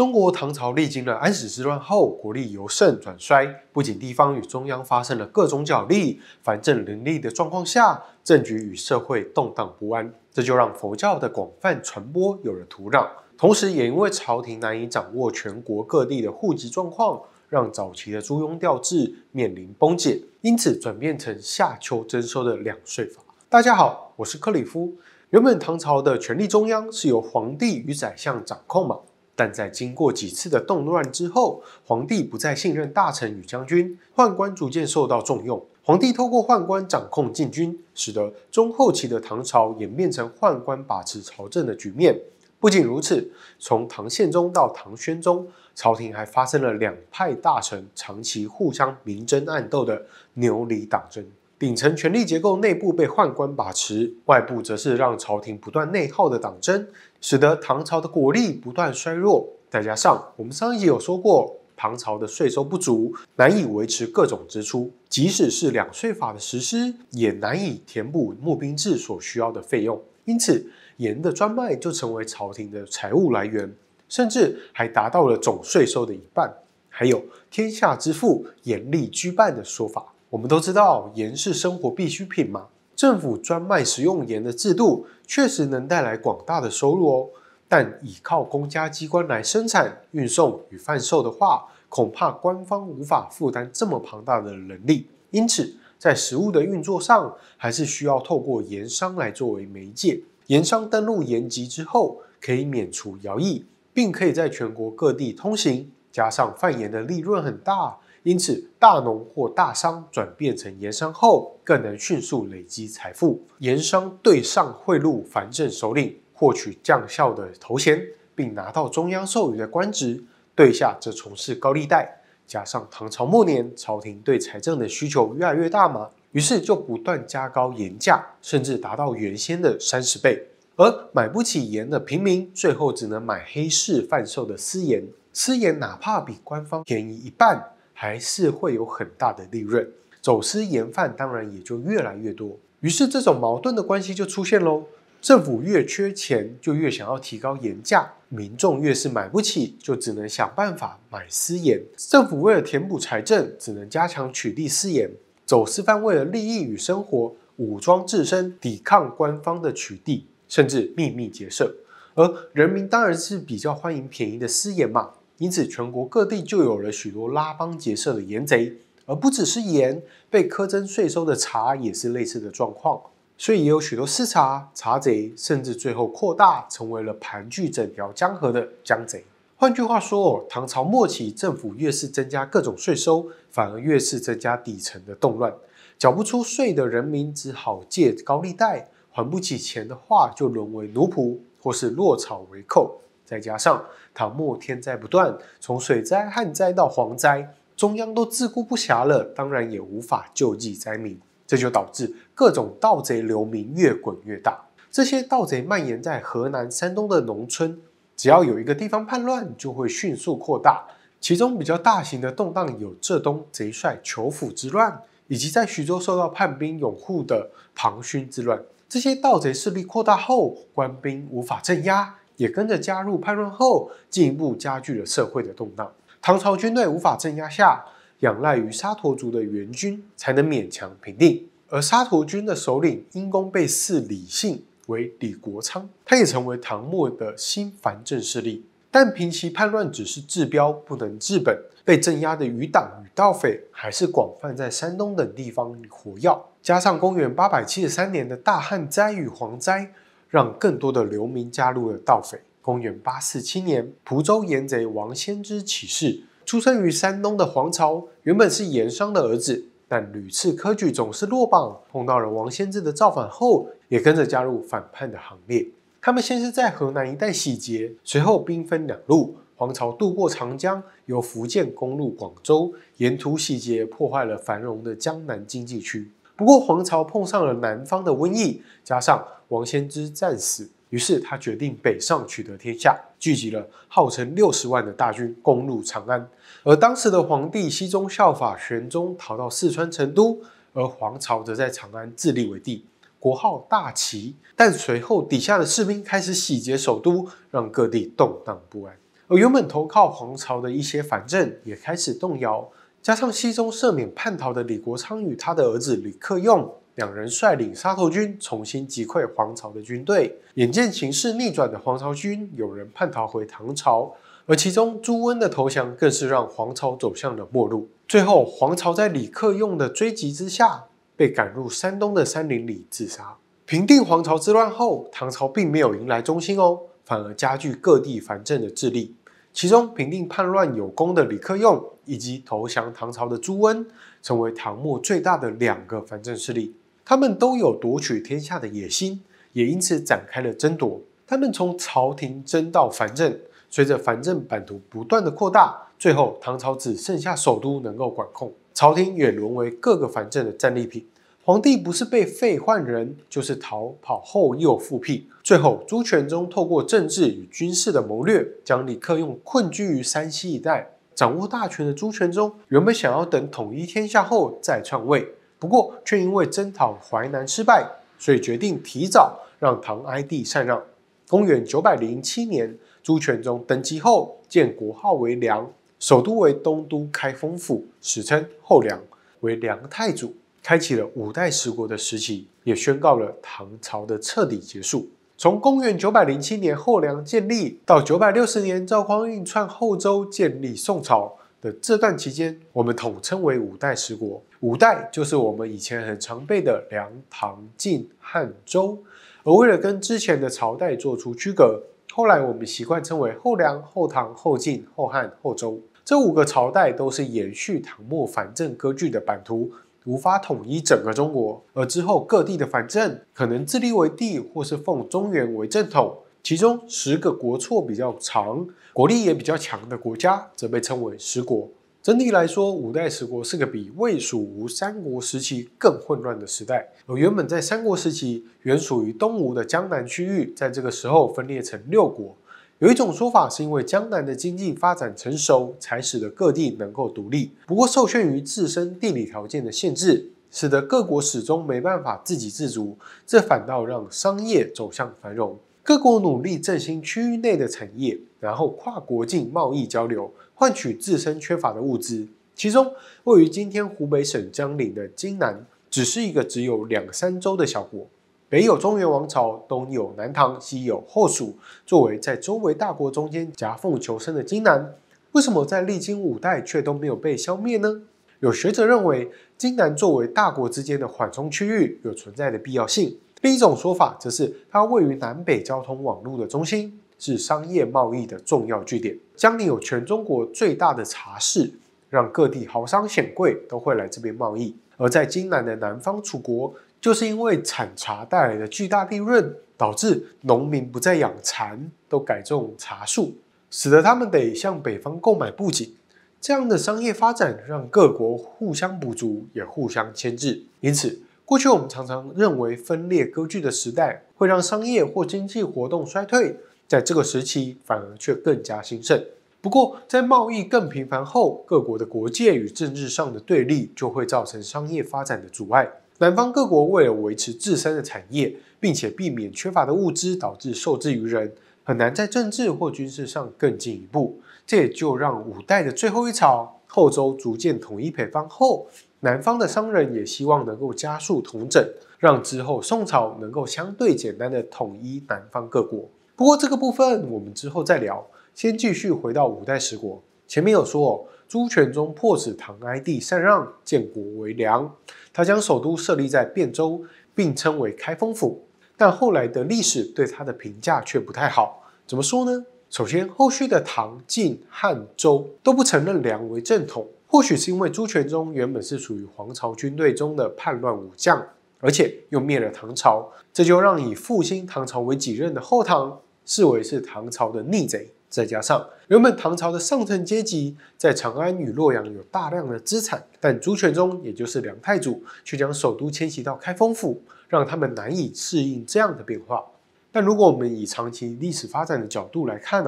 中国唐朝历经了安史之乱后，国力由盛转衰，不仅地方与中央发生了各种角力、藩镇林立的状况下，政局与社会动荡不安，这就让佛教的广泛传播有了土壤。同时，也因为朝廷难以掌握全国各地的户籍状况，让早期的租庸调制面临崩解，因此转变成夏秋征收的两税法。大家好，我是克里夫。原本唐朝的权力中央是由皇帝与宰相掌控嘛。但在经过几次的动乱之后，皇帝不再信任大臣与将军，宦官逐渐受到重用。皇帝透过宦官掌控禁军，使得中后期的唐朝演变成宦官把持朝政的局面。不仅如此，从唐宪宗到唐宣宗，朝廷还发生了两派大臣长期互相明争暗斗的牛李党争。顶层权力结构内部被宦官把持，外部则是让朝廷不断内耗的党争，使得唐朝的国力不断衰弱。再加上我们上一集有说过，唐朝的税收不足，难以维持各种支出，即使是两税法的实施，也难以填补募兵制所需要的费用。因此，盐的专卖就成为朝廷的财务来源，甚至还达到了总税收的一半。还有天下之富，盐利居半的说法。我们都知道盐是生活必需品嘛，政府专卖食用盐的制度确实能带来广大的收入哦，但依靠公家机关来生产、运送与贩售的话，恐怕官方无法负担这么庞大的人力，因此在实务的运作上，还是需要透过盐商来作为媒介。盐商登录盐籍之后，可以免除徭役，并可以在全国各地通行，加上贩盐的利润很大。因此，大农或大商转变成盐商后，更能迅速累积财富。盐商对上贿赂藩镇首领，获取将校的头衔，并拿到中央授予的官职；对下则从事高利贷。加上唐朝末年，朝廷对财政的需求越来越大嘛，于是就不断加高盐价，甚至达到原先的30倍。而买不起盐的平民，最后只能买黑市贩售的私盐。私盐哪怕比官方便宜一半，还是会有很大的利润，走私盐贩当然也就越来越多。于是这种矛盾的关系就出现咯，政府越缺钱，就越想要提高盐价，民众越是买不起，就只能想办法买私盐。政府为了填补财政，只能加强取缔私盐。走私犯为了利益与生活，武装自身，抵抗官方的取缔，甚至秘密结社。而人民当然是比较欢迎便宜的私盐嘛，因此全国各地就有了许多拉帮结社的盐贼。而不只是盐，被苛征税收的茶也是类似的状况。所以也有许多私茶、茶贼，甚至最后扩大成为了盘踞整条江河的江贼。换句话说，唐朝末期政府越是增加各种税收，反而越是增加底层的动乱。缴不出税的人民只好借高利贷，还不起钱的话就沦为奴仆，或是落草为寇。再加上唐末天灾不断，从水灾、旱灾到蝗灾，中央都自顾不暇了，当然也无法救济灾民，这就导致各种盗贼流民越滚越大。这些盗贼蔓延在河南、山东的农村，只要有一个地方叛乱，就会迅速扩大。其中比较大型的动荡有浙东贼帅裘府之乱，以及在徐州受到叛兵拥护的庞勋之乱。这些盗贼势力扩大后，官兵无法镇压，也跟着加入叛乱后，进一步加剧了社会的动荡。唐朝军队无法镇压下，仰赖于沙陀族的援军才能勉强平定。而沙陀军的首领因公被赐李姓为李国昌，他也成为唐末的新藩镇势力。但平息叛乱只是治标，不能治本。被镇压的余党与盗匪还是广泛在山东等地方活跃。加上公元873年的大旱灾与蝗灾，让更多的流民加入了盗匪。公元847年，蒲州盐贼王先知起事。出生于山东的黄巢，原本是盐商的儿子，但屡次科举总是落榜。碰到了王先知的造反后，也跟着加入反叛的行列。他们先是在河南一带洗劫，随后兵分两路。黄巢渡过长江，由福建攻入广州，沿途洗劫，破坏了繁荣的江南经济区。不过黄巢碰上了南方的瘟疫，加上王先知战死，于是他决定北上取得天下，聚集了号称60万的大军攻入长安。而当时的皇帝熹宗效法玄宗，逃到四川成都，而黄巢则在长安自立为帝，国号大齐。但随后底下的士兵开始洗劫首都，让各地动荡不安。而原本投靠黄巢的一些藩镇也开始动摇。加上西宗赦免叛逃的李国昌与他的儿子李克用，两人率领杀头军重新击溃黄巢的军队。眼见形势逆转的黄巢军，有人叛逃回唐朝，而其中朱温的投降更是让黄巢走向了末路。最后，黄巢在李克用的追击之下，被赶入山东的山林里自杀。平定黄巢之乱后，唐朝并没有迎来中兴哦，反而加剧各地藩镇的势力。其中平定叛乱有功的李克用，以及投降唐朝的朱温，成为唐末最大的两个藩镇势力。他们都有夺取天下的野心，也因此展开了争夺。他们从朝廷争到藩镇，随着藩镇版图不断的扩大，最后唐朝只剩下首都能够管控，朝廷也沦为各个藩镇的战利品。皇帝不是被废换人，就是逃跑后又复辟。最后，朱全忠透过政治与军事的谋略，将李克用困居于山西一带。掌握大权的朱全忠原本想要等统一天下后再篡位，不过却因为征讨淮南失败，所以决定提早让唐哀帝禅让。公元907年，朱全忠登基后，建国号为梁，首都为东都开封府，史称后梁，为梁太祖。开启了五代十国的时期，也宣告了唐朝的彻底结束。从公元907年后梁建立到960年赵匡胤篡后周建立宋朝的这段期间，我们统称为五代十国。五代就是我们以前很常背的梁、唐、晋、汉、周。而为了跟之前的朝代做出区隔，后来我们习惯称为后梁、后唐、后晋、后汉、后周。这五个朝代都是延续唐末藩镇割据的版图，无法统一整个中国，而之后各地的藩镇可能自立为帝，或是奉中原为正统。其中10个国祚比较长、国力也比较强的国家，则被称为十国。整体来说，五代十国是个比魏蜀吴三国时期更混乱的时代。而原本在三国时期原属于东吴的江南区域，在这个时候分裂成6国。有一种说法是因为江南的经济发展成熟，才使得各地能够独立。不过受限于自身地理条件的限制，使得各国始终没办法自给自足，这反倒让商业走向繁荣。各国努力振兴区域内的产业，然后跨国境贸易交流，换取自身缺乏的物资。其中位于今天湖北省江陵的荆南，只是一个只有2-3州的小国。北有中原王朝，东有南唐，西有后蜀，作为在周围大国中间夹缝求生的荆南，为什么在历经5代却都没有被消灭呢？有学者认为，荆南作为大国之间的缓冲区域，有存在的必要性。另一种说法则是它位于南北交通网络的中心，是商业贸易的重要据点。江陵有全中国最大的茶市，让各地豪商显贵都会来这边贸易。而在荆南的南方楚国，就是因为产茶带来的巨大利润，导致农民不再养蚕，都改种茶树，使得他们得向北方购买布景。这样的商业发展让各国互相补足，也互相牵制。因此，过去我们常常认为分裂割据的时代会让商业或经济活动衰退，在这个时期反而却更加兴盛。不过，在贸易更频繁后，各国的国界与政治上的对立就会造成商业发展的阻碍。南方各国为了维持自身的产业，并且避免缺乏的物资导致受制于人，很难在政治或军事上更进一步。这也就让5代的最后一朝后周逐渐统一北方后，南方的商人也希望能够加速统整，让之后宋朝能够相对简单的统一南方各国。不过这个部分我们之后再聊，先继续回到5代十国。前面有说朱全忠迫使唐哀帝禅让，建国为梁。他将首都设立在汴州，并称为开封府。但后来的历史对他的评价却不太好。怎么说呢？首先，后续的唐、晋、汉、周都不承认梁为正统。或许是因为朱全忠原本是属于黄巢军队中的叛乱武将，而且又灭了唐朝，这就让以复兴唐朝为己任的后唐视为是唐朝的逆贼。再加上原本唐朝的上层阶级在长安与洛阳有大量的资产，但朱全忠也就是梁太祖却将首都迁徙到开封府，让他们难以适应这样的变化。但如果我们以长期历史发展的角度来看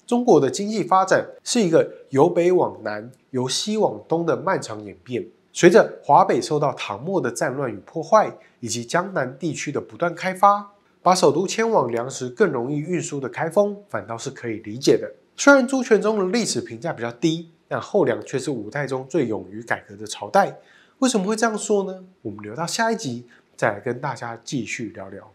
中国的经济发展是一个由北往南、由西往东的漫长演变。随着华北受到唐末的战乱与破坏，以及江南地区的不断开发，把首都迁往粮食更容易运输的开封，反倒是可以理解的。虽然朱全忠的历史评价比较低，但后梁却是五代中最勇于改革的朝代。为什么会这样说呢？我们留到下一集再来跟大家继续聊聊。